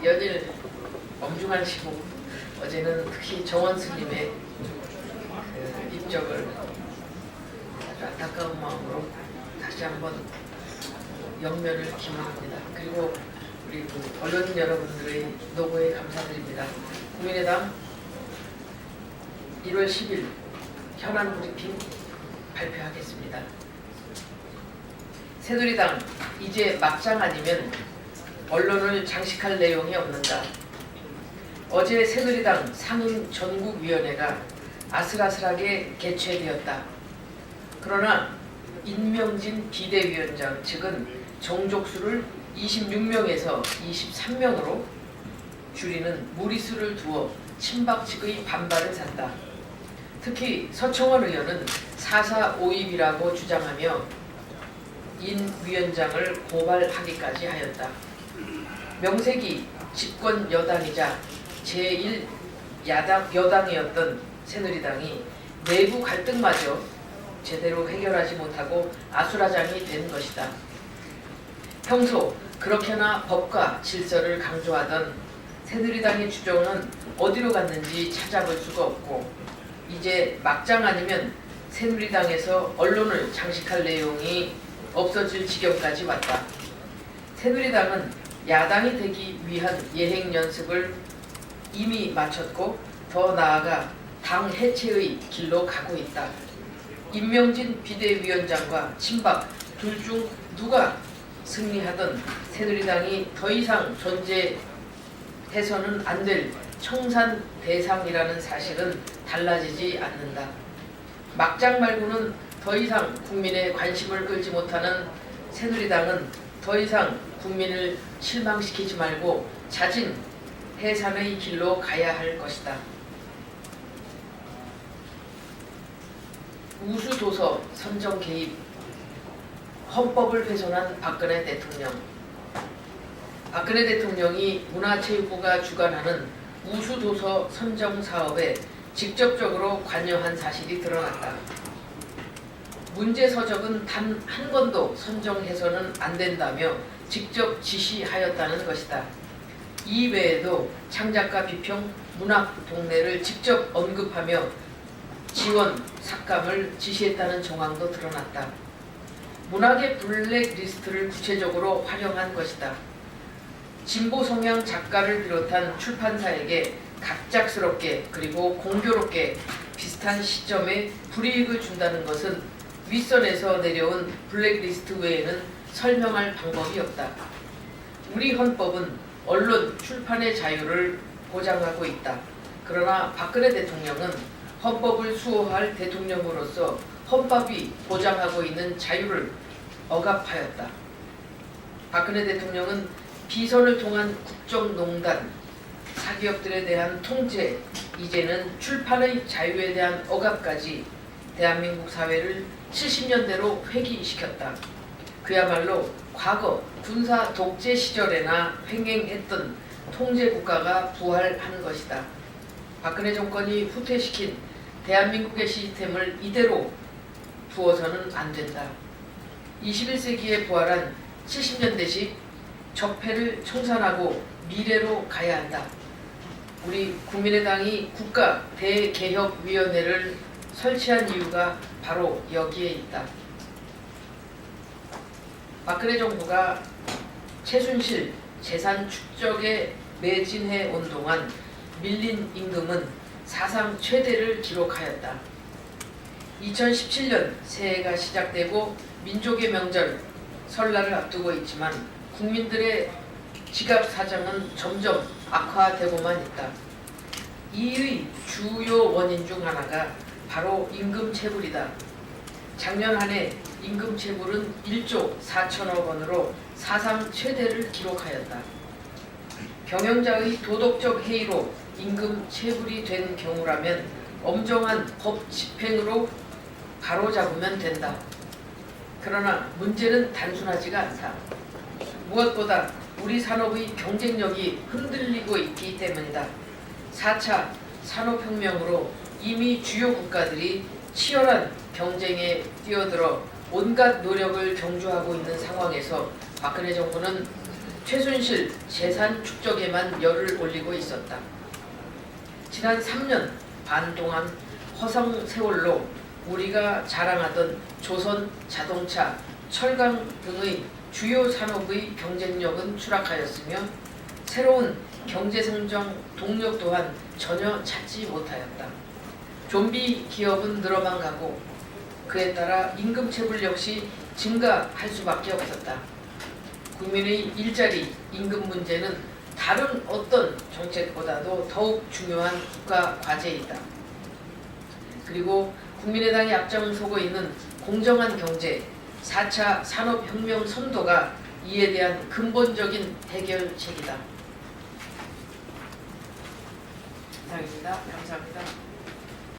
연일 엄중하시고 어제는 특히 정원 스님의 그 입적을 아주 안타까운 마음으로 다시 한번 영면을 기원합니다. 그리고 우리 그 언론 여러분들의 노고에 감사드립니다. 국민의당 1월 10일 현안 브리핑 발표하겠습니다. 새누리당 이제 막장 아니면 언론을 장식할 내용이 없는가. 어제 새누리당 상임 전국위원회가 아슬아슬하게 개최되었다. 그러나 임명진 비대위원장 측은 정족수를 26명에서 23명으로 줄이는 무리수를 두어 친박 측의 반발을 샀다. 특히 서청원 의원은 4.4 오입이라고 주장하며 인 위원장을 고발하기까지 하였다. 명색이 집권 여당이자 제1여당이었던 새누리당이 내부 갈등마저 제대로 해결하지 못하고 아수라장이 된 것이다. 평소 그렇게나 법과 질서를 강조하던 새누리당의 주정은 어디로 갔는지 찾아볼 수가 없고 이제 막장 아니면 새누리당에서 언론을 장식할 내용이 없어질 지경까지 왔다. 새누리당은 야당이 되기 위한 예행 연습을 이미 마쳤고 더 나아가 당 해체의 길로 가고 있다. 임명진 비대위원장과 친박 둘 중 누가 승리하던 새누리당이 더 이상 존재해서는 안 될 청산 대상이라는 사실은 달라지지 않는다. 막장 말고는 더 이상 국민의 관심을 끌지 못하는 새누리당은 더 이상 국민을 실망시키지 말고 자진 해산의 길로 가야 할 것이다. 우수도서 선정 개입, 헌법을 훼손한 박근혜 대통령. 박근혜 대통령이 문화체육부가 주관하는 우수도서 선정 사업에 직접적으로 관여한 사실이 드러났다. 문제 서적은 단 한 권도 선정해서는 안 된다며 직접 지시하였다는 것이다. 이 외에도 창작가 비평, 문학 동네를 직접 언급하며 지원, 삭감을 지시했다는 정황도 드러났다. 문학의 블랙리스트를 구체적으로 활용한 것이다. 진보 성향 작가를 비롯한 출판사에게 갑작스럽게 그리고 공교롭게 비슷한 시점에 불이익을 준다는 것은 윗선에서 내려온 블랙리스트 외에는 설명할 방법이 없다. 우리 헌법은 언론, 출판의 자유를 보장하고 있다. 그러나 박근혜 대통령은 헌법을 수호할 대통령으로서 헌법이 보장하고 있는 자유를 억압하였다. 박근혜 대통령은 비선을 통한 국정농단, 사기업들에 대한 통제, 이제는 출판의 자유에 대한 억압까지 대한민국 사회를 70년대로 회귀시켰다. 그야말로 과거 군사 독재 시절에나 횡행했던 통제 국가가 부활한 것이다. 박근혜 정권이 후퇴시킨 대한민국의 시스템을 이대로 두어서는 안 된다. 21세기에 부활한 70년대식 적폐를 청산하고 미래로 가야 한다. 우리 국민의당이 국가 대개혁위원회를 설치한 이유가 바로 여기에 있다. 박근혜 정부가 최순실 재산 축적에 매진해 온 동안 밀린 임금은 사상 최대를 기록하였다. 2017년 새해가 시작되고 민족의 명절 설날을 앞두고 있지만 국민들의 지갑 사정은 점점 악화되고만 있다. 이의 주요 원인 중 하나가 바로 임금 체불이다. 작년 한 해 임금 체불은 1조 4천억 원으로 사상 최대를 기록하였다. 경영자의 도덕적 해이로 임금 체불이 된 경우라면 엄정한 법 집행으로 바로잡으면 된다. 그러나 문제는 단순하지가 않다. 무엇보다 우리 산업의 경쟁력이 흔들리고 있기 때문이다. 4차 산업혁명으로 이미 주요 국가들이 치열한 경쟁에 뛰어들어 온갖 노력을 경주하고 있는 상황에서 박근혜 정부는 최순실 재산 축적에만 열을 올리고 있었다. 지난 3년 반 동안 허성 세월로 우리가 자랑하던 조선 자동차, 철강 등의 주요 산업의 경쟁력은 추락하였으며 새로운 경제성장 동력 또한 전혀 찾지 못하였다. 좀비 기업은 늘어만 가고 그에 따라 임금체불 역시 증가할 수밖에 없었다. 국민의 일자리, 임금 문제는 다른 어떤 정책보다도 더욱 중요한 국가 과제이다. 그리고 국민의당이 앞장서고 있는 공정한 경제, 4차 산업혁명 선도가 이에 대한 근본적인 해결책이다. 이상입니다. 감사합니다.